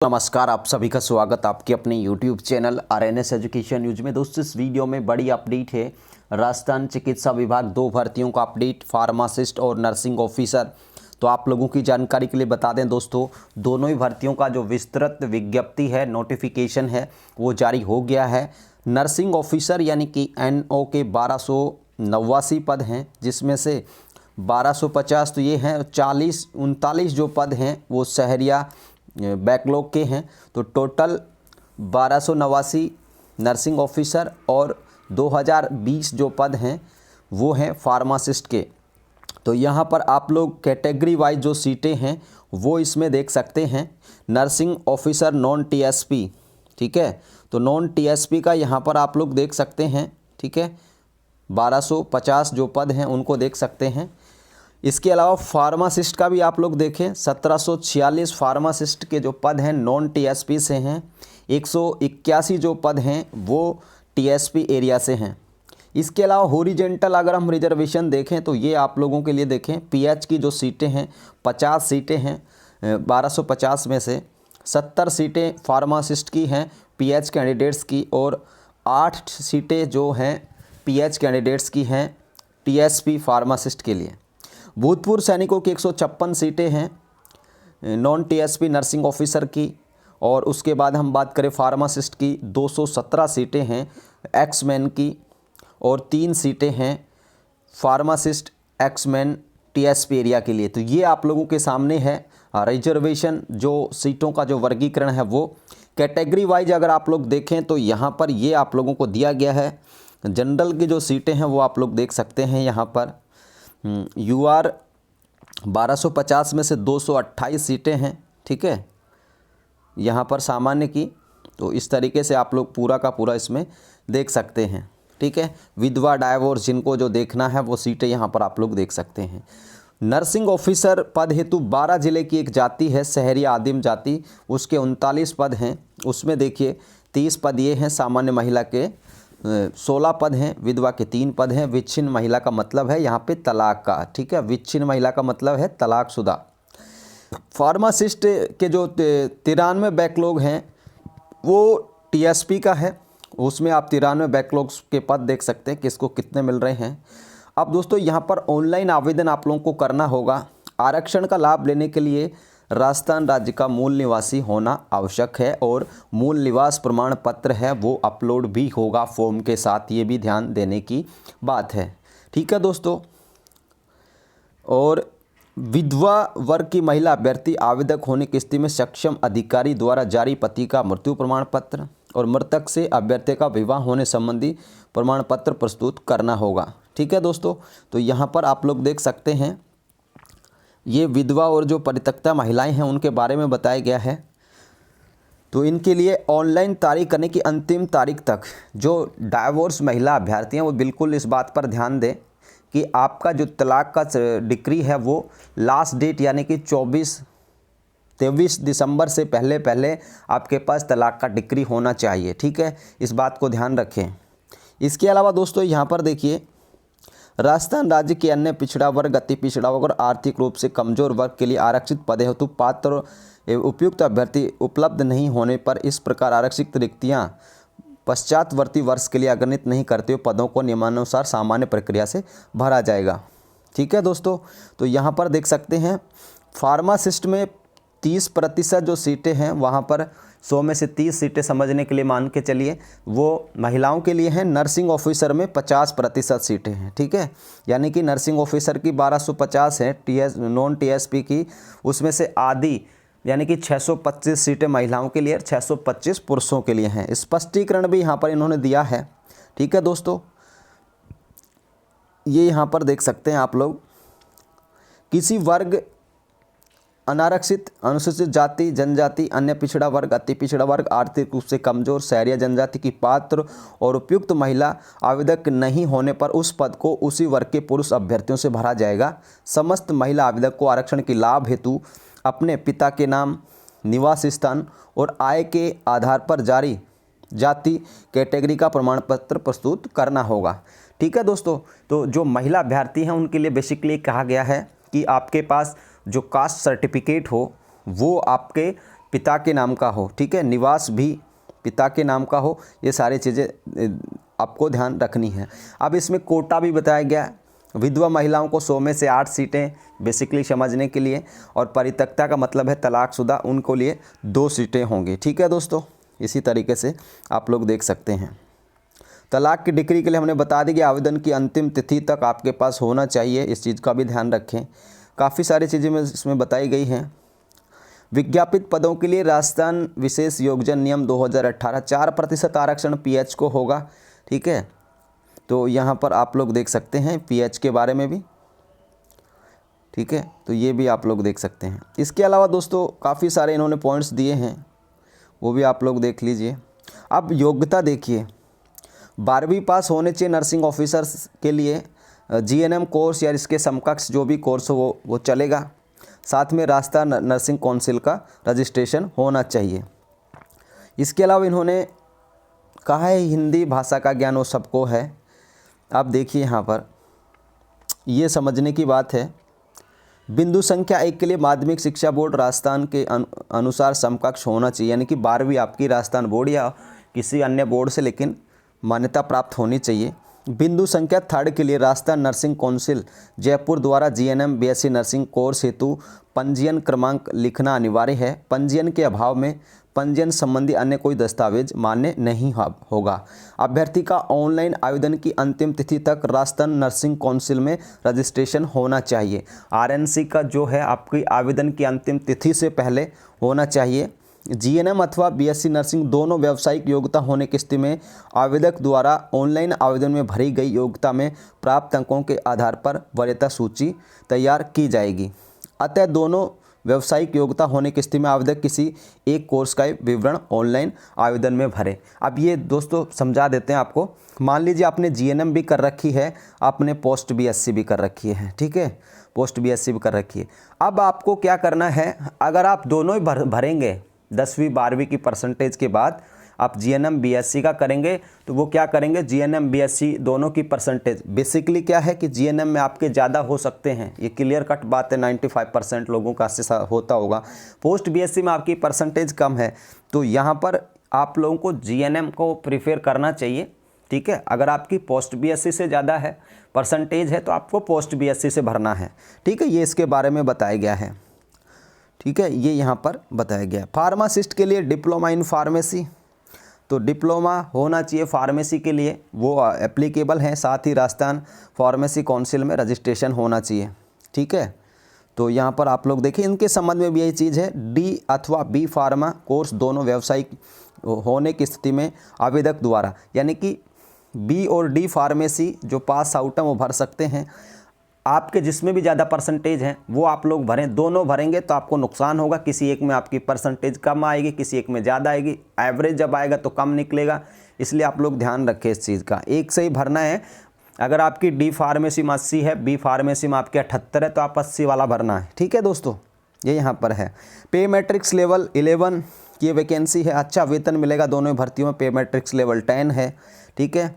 नमस्कार, आप सभी का स्वागत आपके अपने YouTube channel RNS education news में। दोस्तों, इस वीडियो में बड़ी अपडेट है। राजस्थान चिकित्सा विभाग दो भर्तियों का अपडेट, फार्मासिस्ट और नर्सिंग ऑफिसर। तो आप लोगों की जानकारी के लिए बता दें दोस्तों, दोनों ही भर्तियों का जो विस्तृत विज्ञप्ति है, नोटिफिकेशन है, वो जारी हो गया है। नर्सिंग ऑफिसर यानी कि NO के 1289 पद हैं, जिसमें से 1250 तो ये हैं, 39 जो पद हैं वो शहरिया बैकलॉग के हैं। तो टोटल 1289 नर्सिंग ऑफिसर और 2020 जो पद हैं वो हैं फार्मासिस्ट के। तो यहाँ पर आप लोग कैटेगरी वाइज जो सीटें हैं वो इसमें देख सकते हैं। नर्सिंग ऑफिसर नॉन TSP, ठीक है, तो नॉन TSP का यहाँ पर आप लोग देख सकते हैं, ठीक है, 1250 जो पद हैं उनको देख सकते हैं। इसके अलावा फार्मासिस्ट का भी आप लोग देखें, 1746 फार्मासिस्ट के जो पद हैं नॉन TSP से हैं। 181 जो पद हैं वो TSP एरिया से हैं। इसके अलावा हॉरिजेंटल अगर हम रिजर्वेशन देखें तो ये आप लोगों के लिए देखें, PH की जो सीटें हैं 50 सीटें हैं। 1250 में से 70 सीटें फार्मासिस्ट की हैं PH कैंडिडेट्स की, और 8 सीटें जो हैं PH कैंडिडेट्स की हैं TSP फार्मासिस्ट के लिए। भूतपूर्व सैनिकों की 156 सीटें हैं नॉन TSP नर्सिंग ऑफिसर की, और उसके बाद हम बात करें फार्मासिस्ट की 217 सीटें हैं एक्समैन की, और 3 सीटें हैं फार्मासिस्ट एक्समैन TSP एरिया के लिए। तो ये आप लोगों के सामने है रिजर्वेशन, जो सीटों का जो वर्गीकरण है वो कैटेगरी वाइज अगर आप लोग देखें तो यहाँ पर ये आप लोगों को दिया गया है। जनरल की जो सीटें हैं वो आप लोग देख सकते हैं यहाँ पर। UR 1250 में से 228 सीटें हैं, ठीक है, यहाँ पर सामान्य की। तो इस तरीके से आप लोग पूरा का पूरा इसमें देख सकते हैं, ठीक है। विधवा, डाइवोर्स जिनको जो देखना है वो सीटें यहाँ पर आप लोग देख सकते हैं। नर्सिंग ऑफिसर पद हेतु 12 जिले की एक जाति है शहरी आदिम जाति, उसके 39 पद हैं। उसमें देखिए 30 पद ये हैं सामान्य महिला के, 16 पद हैं विधवा के, 3 पद हैं। विच्छिन्न महिला का मतलब है यहाँ पे तलाक का, ठीक है, विच्छिन्न महिला का मतलब है तलाकशुदा। फार्मासिस्ट के जो 93 बैकलॉग हैं वो TSP का है, उसमें आप 93 बैकलॉग्स के पद देख सकते हैं किसको कितने मिल रहे हैं। अब दोस्तों यहाँ पर ऑनलाइन आवेदन आप लोगों को करना होगा। आरक्षण का लाभ लेने के लिए राजस्थान राज्य का मूल निवासी होना आवश्यक है, और मूल निवास प्रमाण पत्र है वो अपलोड भी होगा फॉर्म के साथ, ये भी ध्यान देने की बात है, ठीक है दोस्तों। और विधवा वर्ग की महिला अभ्यर्थी आवेदक होने की स्थिति में सक्षम अधिकारी द्वारा जारी पति का मृत्यु प्रमाण पत्र और मृतक से अभ्यर्थी का विवाह होने संबंधी प्रमाण पत्र प्रस्तुत करना होगा, ठीक है दोस्तों। तो यहाँ पर आप लोग देख सकते हैं ये विधवा और जो परित्यक्ता महिलाएं हैं उनके बारे में बताया गया है। तो इनके लिए ऑनलाइन तारीख करने की अंतिम तारीख तक जो डाइवोर्स महिला अभ्यर्थी हैं वो बिल्कुल इस बात पर ध्यान दें कि आपका जो तलाक का डिक्री है वो लास्ट डेट यानी कि 23 दिसंबर से पहले पहले आपके पास तलाक का डिक्री होना चाहिए, ठीक है, इस बात को ध्यान रखें। इसके अलावा दोस्तों यहाँ पर देखिए, राजस्थान राज्य के अन्य पिछड़ा वर्ग, अति पिछड़ा वर्ग और आर्थिक रूप से कमजोर वर्ग के लिए आरक्षित पदे हेतु पात्र एवं उपयुक्त अभ्यर्थी उपलब्ध नहीं होने पर इस प्रकार आरक्षित रिक्तियां पश्चातवर्ती वर्ष के लिए अगणित नहीं करते हुए पदों को नियमानुसार सामान्य प्रक्रिया से भरा जाएगा, ठीक है दोस्तों। तो यहाँ पर देख सकते हैं फार्मासिस्ट में 30% जो सीटें हैं वहाँ पर 100 में से 30 सीटें समझने के लिए मान के चलिए वो महिलाओं के लिए हैं। नर्सिंग ऑफिसर में 50% सीटें हैं, ठीक है, यानी कि नर्सिंग ऑफिसर की 1250 है नॉन TSP की, उसमें से आधी यानी कि 625 सीटें महिलाओं के लिए और 625 पुरुषों के लिए हैं। स्पष्टीकरण भी यहाँ पर इन्होंने दिया है, ठीक है दोस्तों। ये यहाँ पर देख सकते हैं आप लोग, किसी वर्ग, अनारक्षित, अनुसूचित जाति, जनजाति, अन्य पिछड़ा वर्ग, अति पिछड़ा वर्ग, आर्थिक रूप से कमजोर, शहरी जनजाति की पात्र और उपयुक्त महिला आवेदक नहीं होने पर उस पद को उसी वर्ग के पुरुष अभ्यर्थियों से भरा जाएगा। समस्त महिला आवेदक को आरक्षण के लाभ हेतु अपने पिता के नाम, निवास स्थान और आय के आधार पर जारी जाति कैटेगरी का प्रमाण पत्र प्रस्तुत करना होगा, ठीक है दोस्तों। तो जो महिला अभ्यर्थी हैं उनके लिए बेसिकली कहा गया है कि आपके पास जो कास्ट सर्टिफिकेट हो वो आपके पिता के नाम का हो, ठीक है, निवास भी पिता के नाम का हो, ये सारी चीज़ें आपको ध्यान रखनी है। अब इसमें कोटा भी बताया गया है, विधवा महिलाओं को 100 में से 8 सीटें बेसिकली समझने के लिए, और परित्यक्ता का मतलब है तलाकशुदा, उनको लिए 2 सीटें होंगी, ठीक है दोस्तों। इसी तरीके से आप लोग देख सकते हैं। तलाक की डिक्री के लिए हमने बता दी कि आवेदन की अंतिम तिथि तक आपके पास होना चाहिए, इस चीज़ का भी ध्यान रखें। काफ़ी सारी चीज़ें इसमें बताई गई हैं। विज्ञापित पदों के लिए राजस्थान विशेष योगजन नियम 2018 4% आरक्षण पीएच को होगा, ठीक है। तो यहाँ पर आप लोग देख सकते हैं पीएच के बारे में भी, ठीक है, तो ये भी आप लोग देख सकते हैं। इसके अलावा दोस्तों काफ़ी सारे इन्होंने पॉइंट्स दिए हैं, वो भी आप लोग देख लीजिए। अब योग्यता देखिए, 12वीं पास होने चाहिए नर्सिंग ऑफिसर्स के लिए, जीएनएम कोर्स या इसके समकक्ष जो भी कोर्स हो वो चलेगा। साथ में राजस्थान नर्सिंग काउंसिल का रजिस्ट्रेशन होना चाहिए। इसके अलावा इन्होंने कहा है हिंदी भाषा का ज्ञान वो सबको है। आप देखिए यहाँ पर ये समझने की बात है, बिंदु संख्या 1 के लिए माध्यमिक शिक्षा बोर्ड राजस्थान के अनुसार समकक्ष होना चाहिए, यानी कि 12वीं आपकी राजस्थान बोर्ड या किसी अन्य बोर्ड से लेकिन मान्यता प्राप्त होनी चाहिए। बिंदु संख्या 3 के लिए राजस्थान नर्सिंग काउंसिल जयपुर द्वारा जीएनएम बीएससी नर्सिंग कोर्स हेतु पंजीयन क्रमांक लिखना अनिवार्य है। पंजीयन के अभाव में पंजीयन संबंधी अन्य कोई दस्तावेज मान्य नहीं होगा। अभ्यर्थी का ऑनलाइन आवेदन की अंतिम तिथि तक राजस्थान नर्सिंग काउंसिल में रजिस्ट्रेशन होना चाहिए। आरएनसी का जो है आपकी आवेदन की अंतिम तिथि से पहले होना चाहिए। जीएनएम अथवा बीएससी नर्सिंग दोनों व्यावसायिक योग्यता होने की स्थिति में आवेदक द्वारा ऑनलाइन आवेदन में भरी गई योग्यता में प्राप्त अंकों के आधार पर वरीयता सूची तैयार की जाएगी। अतः दोनों व्यावसायिक योग्यता होने की स्थिति में आवेदक किसी एक कोर्स का विवरण ऑनलाइन आवेदन में भरे। अब ये दोस्तों समझा देते हैं आपको। मान लीजिए आपने जीएनएम भी कर रखी है, आपने पोस्ट बीएससी भी कर रखी है, ठीक है, पोस्ट बीएससी भी कर रखी है। अब आपको क्या करना है, अगर आप दोनों ही भरेंगे 10वीं 12वीं की परसेंटेज के बाद आप जीएनएम बीएससी का करेंगे, तो वो क्या करेंगे, जीएनएम बीएससी दोनों की परसेंटेज बेसिकली क्या है कि जीएनएम में आपके ज़्यादा हो सकते हैं, ये क्लियर कट बात है, 95% लोगों का ऐसा होता होगा। पोस्ट बीएससी में आपकी परसेंटेज कम है, तो यहाँ पर आप लोगों को जीएनएम को प्रीफर करना चाहिए, ठीक है। अगर आपकी पोस्ट बीएससी से ज़्यादा है परसेंटेज है तो आपको पोस्ट बीएससी से भरना है, ठीक है। ये इसके बारे में बताया गया है, ठीक है, ये यहाँ पर बताया गया। फार्मासिस्ट के लिए डिप्लोमा इन फार्मेसी, तो डिप्लोमा होना चाहिए फार्मेसी के लिए, वो एप्लीकेबल है। साथ ही राजस्थान फार्मेसी काउंसिल में रजिस्ट्रेशन होना चाहिए, ठीक है। तो यहाँ पर आप लोग देखिए इनके संबंध में भी यही चीज़ है, डी अथवा बी फार्मा कोर्स दोनों व्यावसायिक होने की स्थिति में आवेदक द्वारा, यानी कि बी और डी फार्मेसी जो पास आउट हैं वो भर सकते हैं। आपके जिसमें भी ज़्यादा परसेंटेज हैं वो आप लोग भरें, दोनों भरेंगे तो आपको नुकसान होगा, किसी एक में आपकी परसेंटेज कम आएगी, किसी एक में ज़्यादा आएगी, एवरेज जब आएगा तो कम निकलेगा। इसलिए आप लोग ध्यान रखें इस चीज़ का, एक से ही भरना है। अगर आपकी डी फार्मेसी में 80 है, बी फार्मेसी में आपके 78 है, तो आप 80 वाला भरना है, ठीक है दोस्तों। ये यहाँ पर है। पे मैट्रिक्स लेवल 11 की वैकेंसी है, अच्छा वेतन मिलेगा दोनों भर्तियों में। पे मैट्रिक्स लेवल 10 है, ठीक है,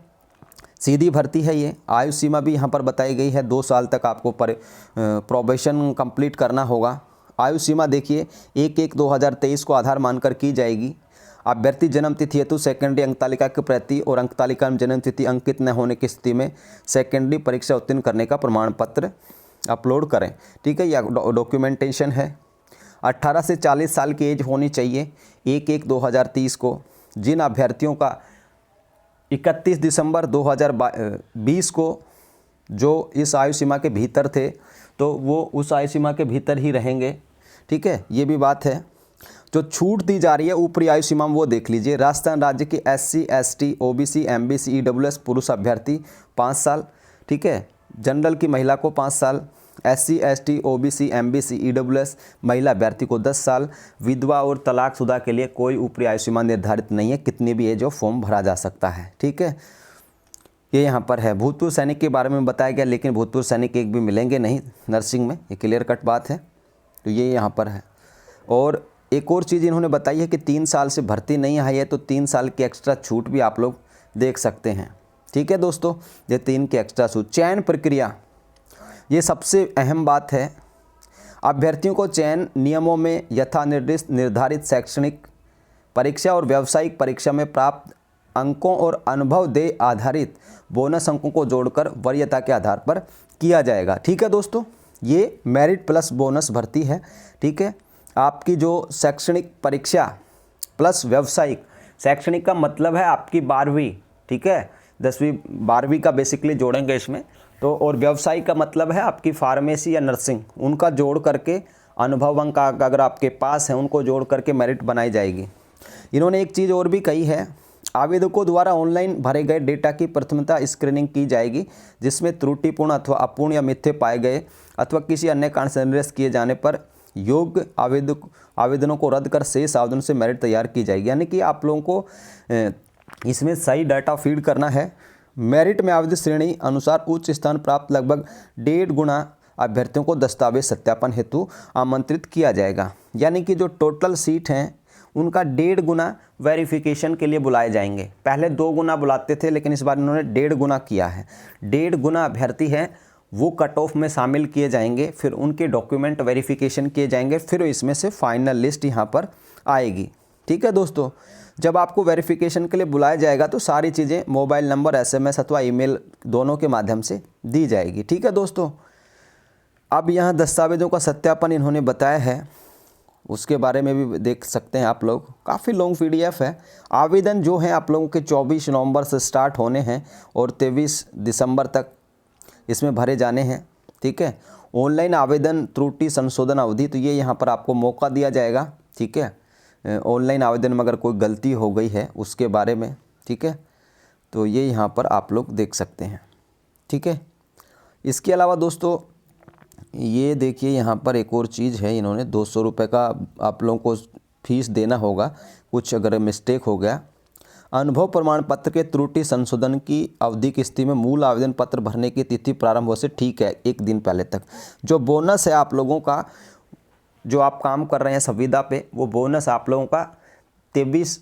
सीधी भर्ती है ये। आयु सीमा भी यहाँ पर बताई गई है, 2 साल तक आपको प्रोबेशन कंप्लीट करना होगा। आयु सीमा देखिए 1/1/2023 को आधार मानकर की जाएगी। अभ्यर्थी जन्म तिथि हेतु सेकेंडरी अंक तालिका की प्रति और अंक तालिका में जन्म तिथि अंकित न होने की स्थिति में सेकेंडरी परीक्षा उत्तीर्ण करने का प्रमाण पत्र अपलोड करें, ठीक है। यह डॉक्यूमेंटेशन है। 18 से 40 साल की एज होनी चाहिए 1/1/2030 को। जिन अभ्यर्थियों का 31 दिसंबर 2020 को जो इस आयु सीमा के भीतर थे तो वो उस आयु सीमा के भीतर ही रहेंगे, ठीक है। ये भी बात है। जो छूट दी जा रही है ऊपरी आयु सीमा में वो देख लीजिए। राजस्थान राज्य के SC ST OBC MBC EWS पुरुष अभ्यर्थी 5 साल, ठीक है। जनरल की महिला को 5 साल, SC ST OBC MBC EWS महिला अभ्यर्थी को 10 साल। विधवा और तलाकशुदा के लिए कोई ऊपरी आयु सीमा निर्धारित नहीं है, कितनी भी एज हो फॉर्म भरा जा सकता है, ठीक है। ये यहाँ पर है। भूतपूर्व सैनिक के बारे में बताया गया, लेकिन भूतपूर्व सैनिक एक भी मिलेंगे नहीं नर्सिंग में, ये क्लियर कट बात है। तो ये यहाँ पर है। और एक और चीज़ इन्होंने बताई है कि 3 साल से भर्ती नहीं आई है तो 3 साल की एक्स्ट्रा छूट भी आप लोग देख सकते हैं, ठीक है दोस्तों। ये 3 की एक्स्ट्रा छूट। चयन प्रक्रिया, ये सबसे अहम बात है। अभ्यर्थियों को चयन नियमों में यथानिर्दिष्ट निर्धारित शैक्षणिक परीक्षा और व्यावसायिक परीक्षा में प्राप्त अंकों और अनुभव दे आधारित बोनस अंकों को जोड़कर वरीयता के आधार पर किया जाएगा। ठीक है दोस्तों, ये मेरिट प्लस बोनस भर्ती है। ठीक है, आपकी जो शैक्षणिक परीक्षा प्लस व्यावसायिक, शैक्षणिक का मतलब है आपकी 12वीं, ठीक है, 10वीं 12वीं का बेसिकली जोड़ेंगे इसमें तो, और व्यावसायिक का मतलब है आपकी फार्मेसी या नर्सिंग, उनका जोड़ करके अनुभव अंक अगर आपके पास है उनको जोड़ करके मेरिट बनाई जाएगी। इन्होंने एक चीज़ और भी कही है, आवेदकों द्वारा ऑनलाइन भरे गए डेटा की प्रथमता स्क्रीनिंग की जाएगी, जिसमें त्रुटिपूर्ण अथवा अपूर्ण या मिथ्ये पाए गए अथवा किसी अन्य कारण से निरस्त किए जाने पर योग्य आवेदनों को रद्द कर शेष आवेदनों से मेरिट तैयार की जाएगी। यानी कि आप लोगों को इसमें सही डाटा फीड करना है। मेरिट में आवेदन श्रेणी अनुसार उच्च स्थान प्राप्त लगभग 1.5 गुना अभ्यर्थियों को दस्तावेज सत्यापन हेतु आमंत्रित किया जाएगा। यानी कि जो टोटल सीट हैं उनका 1.5 गुना वेरिफिकेशन के लिए बुलाए जाएंगे। पहले 2 गुना बुलाते थे, लेकिन इस बार इन्होंने 1.5 गुना किया है। 1.5 गुना अभ्यर्थी हैं वो कट ऑफ में शामिल किए जाएंगे, फिर उनके डॉक्यूमेंट वेरिफिकेशन किए जाएंगे, फिर इसमें से फाइनल लिस्ट यहाँ पर आएगी। ठीक है दोस्तों, जब आपको वेरिफिकेशन के लिए बुलाया जाएगा तो सारी चीज़ें मोबाइल नंबर, SMS अथवा ईमेल दोनों के माध्यम से दी जाएगी। ठीक है दोस्तों, अब यहाँ दस्तावेज़ों का सत्यापन इन्होंने बताया है, उसके बारे में भी देख सकते हैं आप लोग। काफ़ी लॉन्ग PDF है। आवेदन जो हैं आप लोगों के 24 नवंबर से स्टार्ट होने हैं और 23 दिसंबर तक इसमें भरे जाने हैं। ठीक है, ऑनलाइन आवेदन त्रुटि संशोधन अवधि, तो ये यहाँ पर आपको मौका दिया जाएगा। ठीक है, ऑनलाइन आवेदन में अगर कोई गलती हो गई है उसके बारे में, ठीक है, तो ये यहाँ पर आप लोग देख सकते हैं। ठीक है, इसके अलावा दोस्तों ये देखिए यहाँ पर एक और चीज़ है, इन्होंने 200 रुपये का आप लोगों को फीस देना होगा कुछ अगर मिस्टेक हो गया। अनुभव प्रमाण पत्र के त्रुटि संशोधन की अवधि की स्थिति में मूल आवेदन पत्र भरने की तिथि प्रारंभ हो से ठीक है 1 दिन पहले तक। जो बोनस है आप लोगों का, जो आप काम कर रहे हैं संविदा पे, वो बोनस आप लोगों का 23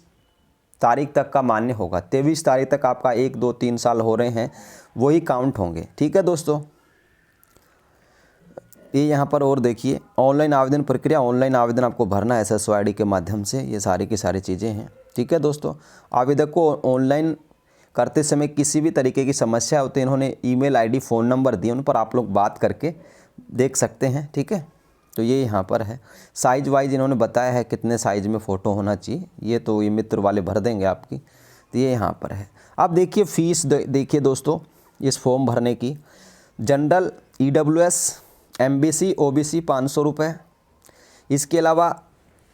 तारीख तक का मान्य होगा। 23 तारीख तक आपका 1, 2, 3 साल हो रहे हैं वही काउंट होंगे। ठीक है दोस्तों, ये यहाँ पर और देखिए ऑनलाइन आवेदन प्रक्रिया, ऑनलाइन आवेदन आपको भरना है SSO ID के माध्यम से, ये सारी की सारी चीज़ें हैं। ठीक है दोस्तों, आवेदक को ऑनलाइन करते समय किसी भी तरीके की समस्या होती है, इन्होंने ईमेल ID फ़ोन नंबर दिए, उन पर आप लोग बात करके देख सकते हैं। ठीक है, तो ये यहाँ पर है। साइज़ वाइज इन्होंने बताया है कितने साइज़ में फ़ोटो होना चाहिए, ये तो ये मित्र वाले भर देंगे आपकी, तो ये यहाँ पर है। अब देखिए फ़ीस देखिए दोस्तों इस फॉर्म भरने की। जनरल EWS MBC OBC 500 रुपये, इसके अलावा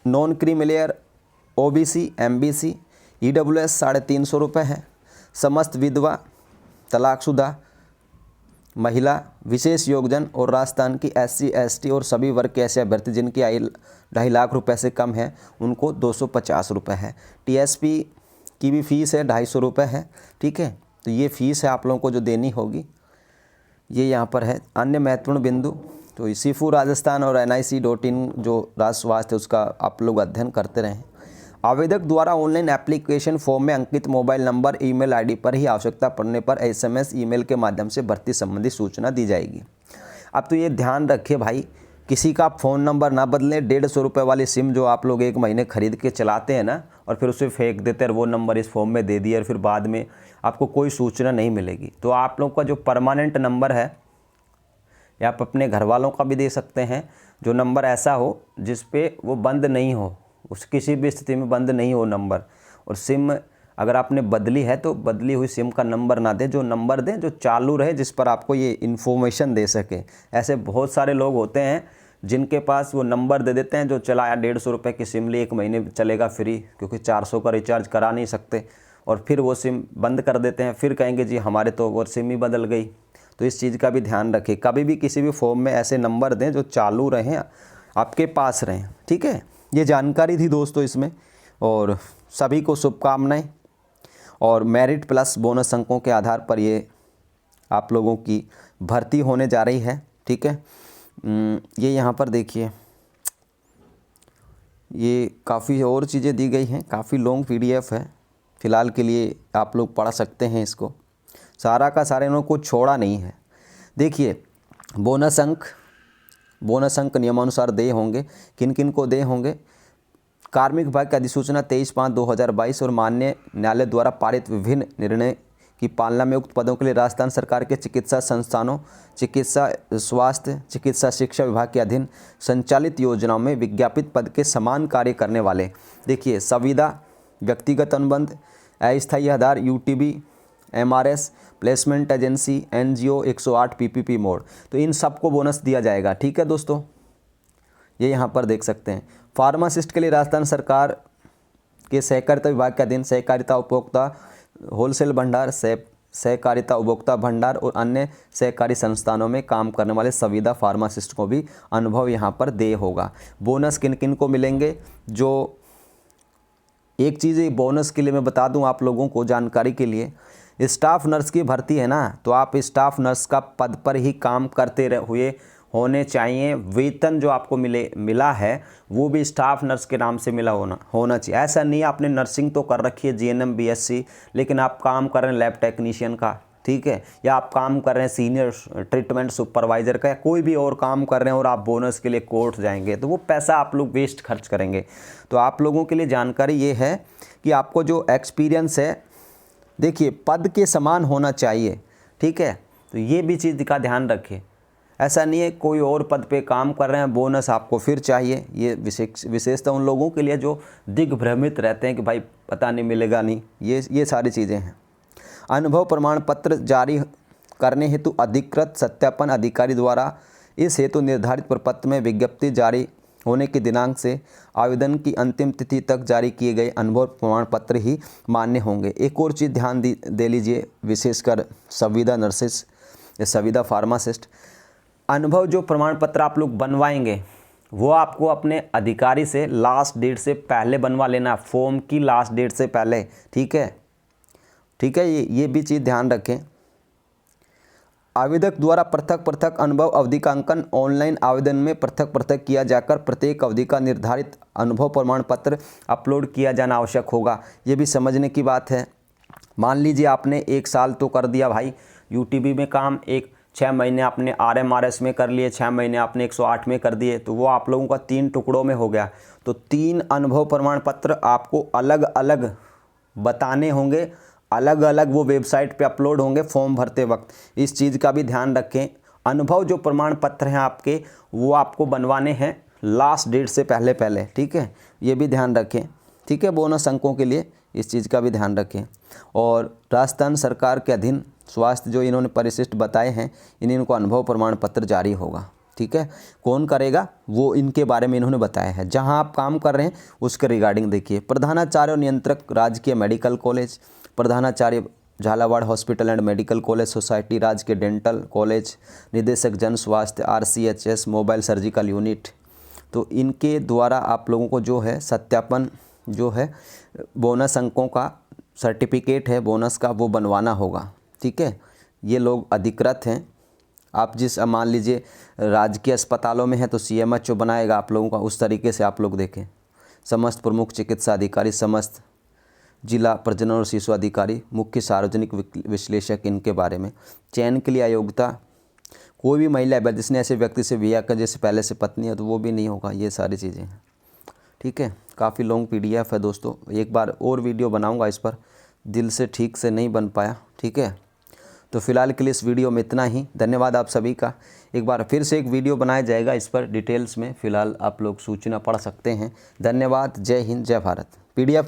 non creamy layer OBC MBC EWS 350 रुपये है। समस्त विधवा, तलाकशुदा महिला, विशेष योगदान और राजस्थान की SC ST और सभी वर्ग के ऐसे अभ्यर्थी जिनकी आय 2.5 लाख रुपए से कम है उनको 250 रुपये है। TSP की भी फ़ीस है 250 रुपये है। ठीक है, तो ये फ़ीस है आप लोगों को जो देनी होगी, ये यहाँ पर है। अन्य महत्वपूर्ण बिंदु तो सीफू राजस्थान और NIC.in जो राष्ट्र स्वास्थ्य है उसका आप लोग अध्ययन करते रहें। आवेदक द्वारा ऑनलाइन एप्लीकेशन फॉर्म में अंकित मोबाइल नंबर, ईमेल ID पर ही आवश्यकता पड़ने पर SMS ईमेल के माध्यम से भर्ती संबंधी सूचना दी जाएगी। अब तो ये ध्यान रखिए भाई, किसी का फ़ोन नंबर ना बदलें। 150 रुपये वाली सिम जो आप लोग 1 महीने खरीद के चलाते हैं ना, और फिर उसे फेंक देते हैं, वो नंबर इस फॉर्म में दे दिया और फिर बाद में आपको कोई सूचना नहीं मिलेगी। तो आप लोग का जो परमानेंट नंबर है, या आप अपने घर वालों का भी दे सकते हैं, जो नंबर ऐसा हो जिस पे वो बंद नहीं हो, उस किसी भी स्थिति में बंद नहीं हो नंबर। और सिम अगर आपने बदली है तो बदली हुई सिम का नंबर ना दें, जो नंबर दें जो चालू रहे, जिस पर आपको ये इन्फॉर्मेशन दे सके। ऐसे बहुत सारे लोग होते हैं जिनके पास वो नंबर दे देते हैं, जो चलाया 150 रुपये की सिम ली, 1 महीने चलेगा फ्री, क्योंकि 400 का रिचार्ज करा नहीं सकते, और फिर वो सिम बंद कर देते हैं। फिर कहेंगे जी हमारे तो वो सिम ही बदल गई। तो इस चीज़ का भी ध्यान रखें, कभी भी किसी भी फॉर्म में ऐसे नंबर दें जो चालू रहें, आपके पास रहें। ठीक है, ये जानकारी थी दोस्तों इसमें, और सभी को शुभकामनाएं। और मेरिट प्लस बोनस अंकों के आधार पर ये आप लोगों की भर्ती होने जा रही है। ठीक है, ये यहाँ पर देखिए, ये काफ़ी और चीज़ें दी गई हैं, काफ़ी लॉन्ग PDF है। फ़िलहाल के लिए आप लोग पढ़ सकते हैं इसको, सारा का सारा इन्होंने कुछ छोड़ा नहीं है। देखिए बोनस अंक बोनस अंक नियमानुसार देय होंगे। किन किन को देय होंगे? कार्मिक विभाग की अधिसूचना 23/5/2022 और माननीय न्यायालय द्वारा पारित विभिन्न निर्णय की पालना में उक्त पदों के लिए राजस्थान सरकार के चिकित्सा संस्थानों, चिकित्सा स्वास्थ्य, चिकित्सा शिक्षा विभाग के अधीन संचालित योजनाओं में विज्ञापित पद के समान कार्य करने वाले, देखिए, संविदा, व्यक्तिगत अनुबंध, अस्थायी आधार, UTB, MRS, placement agency, NGO, 108 PPP mode, तो इन सबको बोनस दिया जाएगा। ठीक है दोस्तों, ये यहाँ पर देख सकते हैं। फार्मासिस्ट के लिए राजस्थान सरकार के सहकारिता विभाग के अधीन सहकारिता उपभोक्ता होलसेल भंडार, सहकारिता उपभोक्ता भंडार और अन्य सहकारी संस्थानों में काम करने वाले संविदा फार्मासिस्ट को भी अनुभव यहाँ पर देय होगा। बोनस किन किन को मिलेंगे? जो एक चीज़ बोनस के लिए मैं बता दूं आप लोगों को जानकारी के लिए, स्टाफ नर्स की भर्ती है ना, तो आप स्टाफ नर्स का पद पर ही काम करते हुए होने चाहिए। वेतन जो आपको मिला है वो भी स्टाफ नर्स के नाम से होना चाहिए। ऐसा नहीं आपने नर्सिंग तो कर रखी है जीएनएम बीएससी, लेकिन आप काम कर रहे हैं लैब टेक्नीशियन का, ठीक है, या आप काम कर रहे हैं सीनियर ट्रीटमेंट सुपरवाइज़र का, या कोई भी और काम कर रहे हैं और आप बोनस के लिए कोर्ट जाएंगे, तो वो पैसा आप लोग वेस्ट खर्च करेंगे। तो आप लोगों के लिए जानकारी ये है कि आपको जो एक्सपीरियंस है, देखिए, पद के समान होना चाहिए। ठीक है, तो ये भी चीज़ का ध्यान रखें। ऐसा नहीं है कोई और पद पे काम कर रहे हैं, बोनस आपको फिर चाहिए। ये विशेषता उन लोगों के लिए जो दिग्भ्रमित रहते हैं कि भाई पता नहीं मिलेगा नहीं, ये सारी चीज़ें हैं। अनुभव प्रमाण पत्र जारी करने हेतु अधिकृत सत्यापन अधिकारी द्वारा इस हेतु निर्धारित प्रपत्र में विज्ञप्ति जारी होने के दिनांक से आवेदन की अंतिम तिथि तक जारी किए गए अनुभव प्रमाण पत्र ही मान्य होंगे। एक और चीज़ ध्यान दे लीजिए, विशेषकर संविदा नर्सेस या संविदा फार्मासिस्ट, अनुभव जो प्रमाण पत्र आप लोग बनवाएंगे वो आपको अपने अधिकारी से लास्ट डेट से पहले बनवा लेना, फॉर्म की लास्ट डेट से पहले। ठीक है, ठीक है, ये भी चीज़ ध्यान रखें। आवेदक द्वारा पृथक पृथक अनुभव अवधि का अंकन ऑनलाइन आवेदन में पृथक पृथक किया जाकर प्रत्येक अवधि का निर्धारित अनुभव प्रमाण पत्र अपलोड किया जाना आवश्यक होगा। ये भी समझने की बात है। मान लीजिए आपने 1 साल तो कर दिया भाई यूटीबी में काम, 6 महीने आपने आरएमआरएस में कर लिए, 6 महीने आपने 108 में कर दिए, तो वो आप लोगों का 3 टुकड़ों में हो गया। तो 3 अनुभव प्रमाण पत्र आपको अलग अलग बताने होंगे, अलग अलग वो वेबसाइट पे अपलोड होंगे फॉर्म भरते वक्त। इस चीज़ का भी ध्यान रखें। अनुभव जो प्रमाण पत्र हैं आपके, वो आपको बनवाने हैं लास्ट डेट से पहले। ठीक है, ये भी ध्यान रखें। ठीक है, बोनस अंकों के लिए इस चीज़ का भी ध्यान रखें। और राजस्थान सरकार के अधीन स्वास्थ्य जो इन्होंने परिशिष्ट बताए हैं, इनको अनुभव प्रमाण पत्र जारी होगा। ठीक है, कौन करेगा वो इनके बारे में इन्होंने बताया है। जहां आप काम कर रहे हैं उसके रिगार्डिंग देखिए। प्रधानाचार्य और नियंत्रक राजकीय मेडिकल कॉलेज, प्रधानाचार्य Jhalawar hospital and medical college society, राजकीय डेंटल कॉलेज, निदेशक जन स्वास्थ्य, RCHS मोबाइल सर्जिकल यूनिट, तो इनके द्वारा आप लोगों को जो है सत्यापन जो है बोनस अंकों का सर्टिफिकेट है बोनस का, वो बनवाना होगा। ठीक है, ये लोग अधिकृत हैं। आप जिस मान लीजिए राजकीय अस्पतालों में है तो CMHO बनाएगा आप लोगों का, उस तरीके से आप लोग देखें। समस्त प्रमुख चिकित्सा अधिकारी, समस्त जिला प्रजनन और शिशु अधिकारी, मुख्य सार्वजनिक विश्लेषक, इनके बारे में। चयन के लिए अयोग्यता, कोई भी महिला जिसने ऐसे व्यक्ति से विवाह कर जैसे पहले से पत्नी है तो वो भी नहीं होगा। ये सारी चीज़ें हैं। ठीक है, काफ़ी लॉन्ग PDF है दोस्तों, एक बार और वीडियो बनाऊंगा इस पर, दिल से ठीक से नहीं बन पाया। ठीक है, तो फिलहाल के लिए इस वीडियो में इतना ही। धन्यवाद आप सभी का। एक बार फिर से एक वीडियो बनाया जाएगा इस पर डिटेल्स में, फ़िलहाल आप लोग सूचना पढ़ सकते हैं। धन्यवाद। जय हिंद, जय भारत। PDF